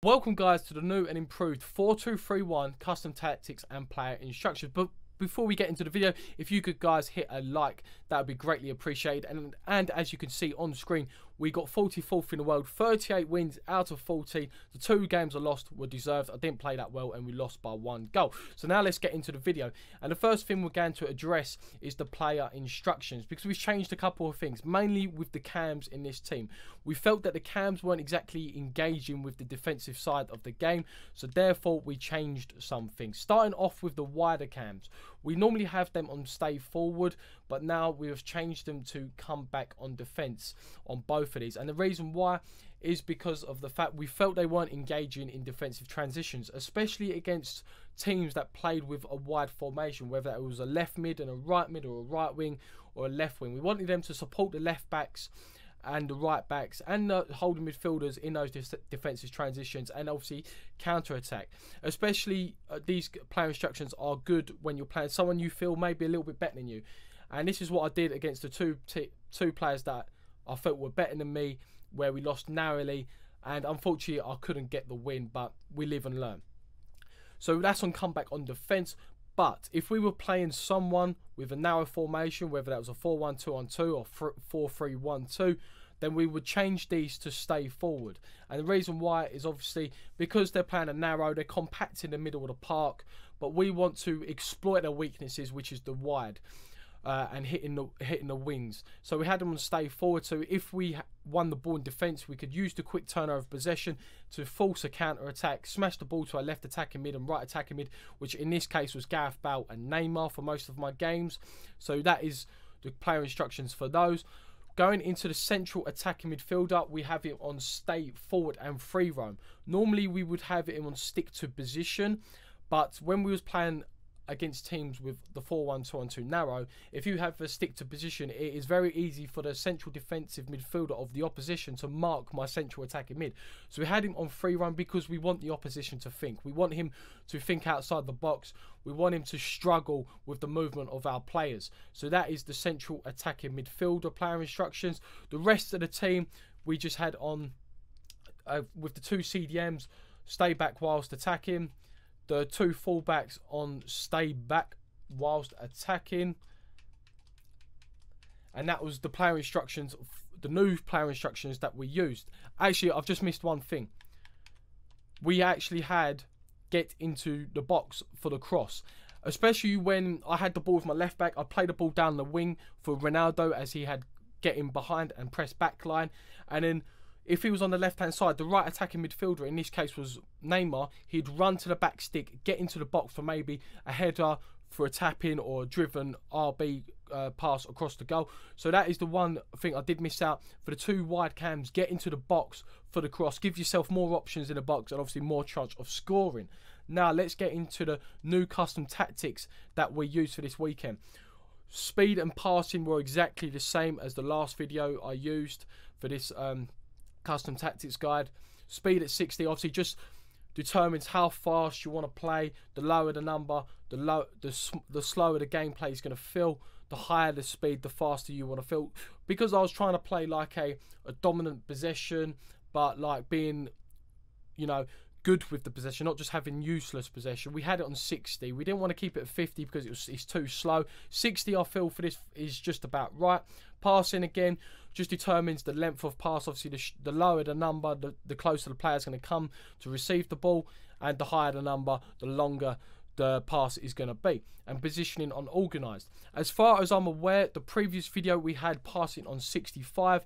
Welcome guys to the new and improved 4-2-3-1 custom tactics and player instructions. But before we get into the video, if you could guys hit a like, that would be greatly appreciated. And as you can see on screen, we got 44th in the world, 38 wins out of 40. The 2 games I lost were deserved. I didn't play that well and we lost by 1 goal. So now let's get into the video. And the first thing we're going to address is the player instructions, because we've changed a couple of things, mainly with the cams in this team. We felt that the cams weren't exactly engaging with the defensive side of the game, so therefore we changed some things. Starting off with the wider cams. We normally have them on stay forward, but now we have changed them to come back on defense on both of these. And the reason why is because of the fact we felt they weren't engaging in defensive transitions, especially against teams that played with a wide formation, whether it was a left mid and a right mid, or a right wing or a left wing. We wanted them to support the left backs and the right backs and the holding midfielders in those defensive transitions, and obviously counter attack. Especially these player instructions are good when you're playing someone you feel maybe a little bit better than you, and this is what I did against the two players that I felt were better than me, where we lost narrowly, and unfortunately I couldn't get the win, but we live and learn. So that's on comeback on defense. But if we were playing someone with a narrow formation, whether that was a 4-1-2-on-2 or 4-3-1-2, then we would change these to stay forward. And the reason why is obviously because they're playing a narrow, they're compact in the middle of the park, but we want to exploit their weaknesses, which is the wide. And hitting the wings. So we had them on stay forward. So if we won the ball in defence, we could use the quick turnover of possession to force a counter attack, smash the ball to our left attacking mid and right attacking mid, which in this case was Gareth Bale and Neymar for most of my games. So that is the player instructions for those. Going into the central attacking midfielder, we have it on stay forward and free roam. Normally we would have it on stick to position, but when we was playing against teams with the 4-1-2-on-2 narrow, if you have a stick to position, it is very easy for the central defensive midfielder of the opposition to mark my central attacking mid. So we had him on free run because we want the opposition to think. We want him to think outside the box. We want him to struggle with the movement of our players. So that is the central attacking midfielder player instructions. The rest of the team we just had on with the 2 CDMs, stay back whilst attacking. The 2 fullbacks on stay back whilst attacking. And that was the player instructions, the new player instructions that we used. Actually, I've just missed one thing. We actually had get into the box for the cross. Especially when I had the ball with my left back, I played the ball down the wing for Ronaldo as he had get in behind and press back line. And then if he was on the left-hand side, the right attacking midfielder, in this case was Neymar, he'd run to the back stick, get into the box for maybe a header, for a tap-in or a driven RB pass across the goal. So that is the one thing I did miss out. For the 2 wide cams, get into the box for the cross. Give yourself more options in the box and obviously more chance of scoring. Now let's get into the new custom tactics that we used for this weekend. Speed and passing were exactly the same as the last video I used for this custom tactics guide. Speed at 60 obviously just determines how fast you want to play. The lower the number, the slower the gameplay is going to feel. The higher the speed, the faster you want to feel. Because I was trying to play like a dominant possession, but like being, you know, good with the possession, not just having useless possession. We had it on 60. We didn't want to keep it at 50 because it's too slow. 60 I feel for this is just about right. Passing again just determines the length of pass. Obviously the lower the number, the closer the player is going to come to receive the ball, and the higher the number, the longer the pass is going to be. And positioning on organised. As far as I'm aware, the previous video we had passing on 65.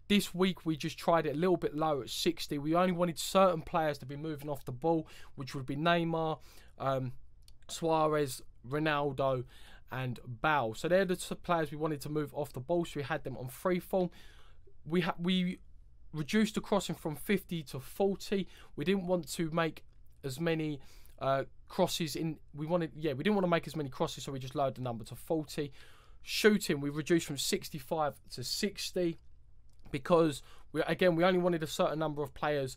This week we just tried it a little bit lower at 60. We only wanted certain players to be moving off the ball, which would be Neymar, Suarez, Ronaldo and Bale. So they're the players we wanted to move off the ball, so we had them on freeform. We reduced the crossing from 50 to 40. We didn't want to make as many crosses in. We didn't want to make as many crosses, so we just lowered the number to 40. Shooting we reduced from 65 to 60. Because we only wanted a certain number of players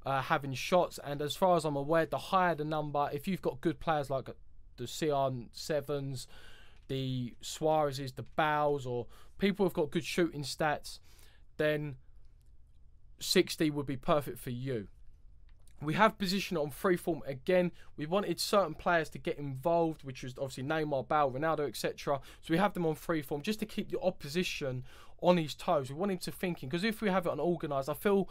having shots, and as far as I'm aware, the higher the number, if you've got good players like the CR7s, the Suarez's, the Bales, or people who've got good shooting stats, then 60 would be perfect for you. We have positioned it on freeform again. We wanted certain players to get involved, which was obviously Neymar, Bale, Ronaldo, etc. So we have them on freeform just to keep the opposition on his toes. We want him to thinking, because if we have it on organised, I feel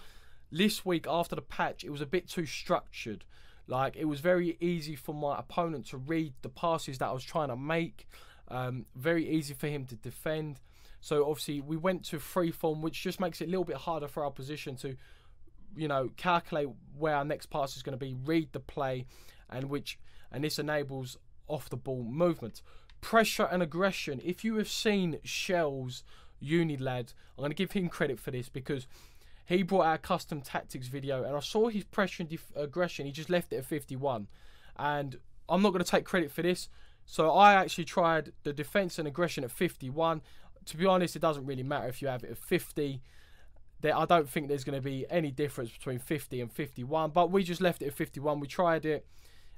this week after the patch, it was a bit too structured. Like, it was very easy for my opponent to read the passes that I was trying to make. Very easy for him to defend. So obviously we went to freeform, which just makes it a little bit harder for our position to, you know, calculate where our next pass is going to be, read the play, and this enables off the ball movement, pressure and aggression. If you have seen Shell's uni lad, I'm going to give him credit for this, because he brought our custom tactics video and I saw his pressure and aggression. He just left it at 51, and I'm not going to take credit for this. So I actually tried the defense and aggression at 51. To be honest, it doesn't really matter if you have it at 50. I don't think there's going to be any difference between 50 and 51, but we just left it at 51. We tried it,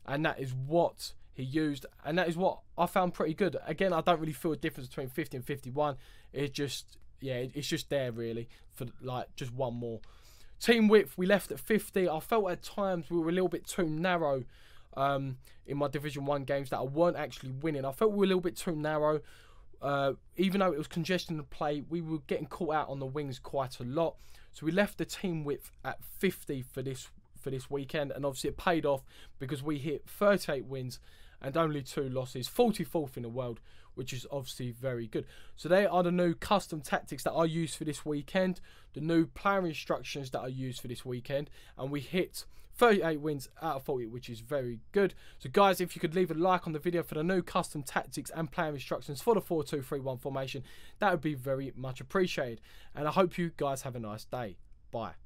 and that is what he used, and that is what I found pretty good. Again, I don't really feel a difference between 50 and 51. It's just, yeah, it's just there really for like just one more. Team width, we left at 50. I felt at times we were a little bit too narrow in my Division 1 games that I weren't actually winning. I felt we were a little bit too narrow. Even though it was congestion to play, we were getting caught out on the wings quite a lot. So we left the team width at 50 for this weekend, and obviously it paid off because we hit 38 wins and only 2 losses, 44th in the world, which is obviously very good. So they are the new custom tactics that I used for this weekend, the new player instructions that I used for this weekend, and we hit 38 wins out of 40, which is very good. So guys, if you could leave a like on the video for the new custom tactics and player instructions for the 4-2-3-1 formation, that would be very much appreciated. And I hope you guys have a nice day. Bye.